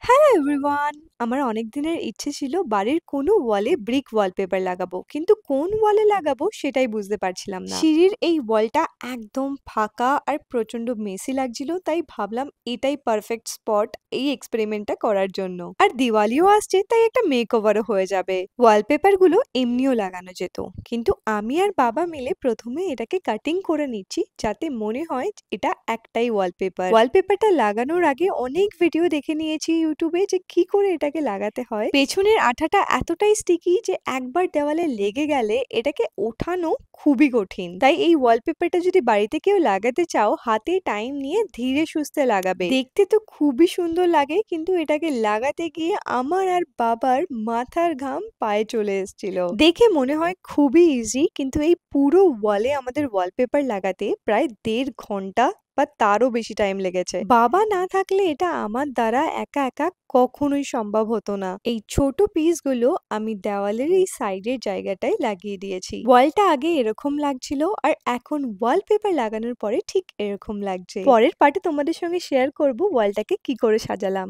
Hello everyone! আমার অনেক দিনের ইচ্ছে ছিল বাড়ির কোনো ওয়ালে ব্রিক ওয়ালপেপার লাগাবো। কিন্তু কোন ওয়ালে লাগাবো সেটাই বুঝতে পারছিলাম না। সিঁড়ির এই ওয়ালটা একদম ফাঁকা আর প্রচন্ড মেসি লাগছিল, তাই ভাবলাম এটাই পারফেক্ট স্পট এই এক্সপেরিমেন্টটা করার জন্য। আর দিওয়ালিও আসছে, তাই একটা মেকওভারও হয়ে যাবে। ওয়ালপেপারগুলো এমনিও লাগানো যেত, কিন্তু আমি আর বাবা মিলে প্রথমে এটাকে কাটিং করে নিচ্ছি যাতে মনে হয় এটা একটাই ওয়ালপেপার। ওয়ালপেপারটা লাগানোর আগে অনেক ভিডিও দেখে নিয়েছি ইউটিউবে যে কি করে এটাকে লাগাতে হয়। পেছনের আঠাটা এতটাই স্টিকি যে একবার দেওয়ালে লেগে গেলে এটাকে ওঠানো খুবই কঠিন। তাই এই ওয়ালপেপারটা যদি বাড়িতে কেউ লাগাতে চাও, হাতে টাইম নিয়ে ধীরে সুস্থে লাগাবে। দেখতে তো খুবই সুন্দর লাগে, কিন্তু এটাকে লাগাতে গিয়ে আমার আর বাবার মাথার ঘাম পায়ে চলে এসেছিল। দেখে মনে হয় খুবই ইজি, কিন্তু এই পুরো ওয়ালে আমাদের ওয়ালপেপার লাগাতে প্রায় ১.৫ ঘন্টা বা তারও বেশি টাইম লেগেছে। বাবা না থাকলে এটা আমার দ্বারা একা একা কখনোই সম্ভব হতো না। এই ছোট পিসগুলো আমি দেওয়ালের এই সাইডের জায়গাটায় লাগিয়ে দিয়েছি। ওয়ালটা আগে এরকম লাগছিল, আর এখন ওয়ালপেপার লাগানোর পরে ঠিক এরকম লাগছে। পরের পার্টে তোমাদের সঙ্গে শেয়ার করব ওয়ালটাকে কি করে সাজালাম।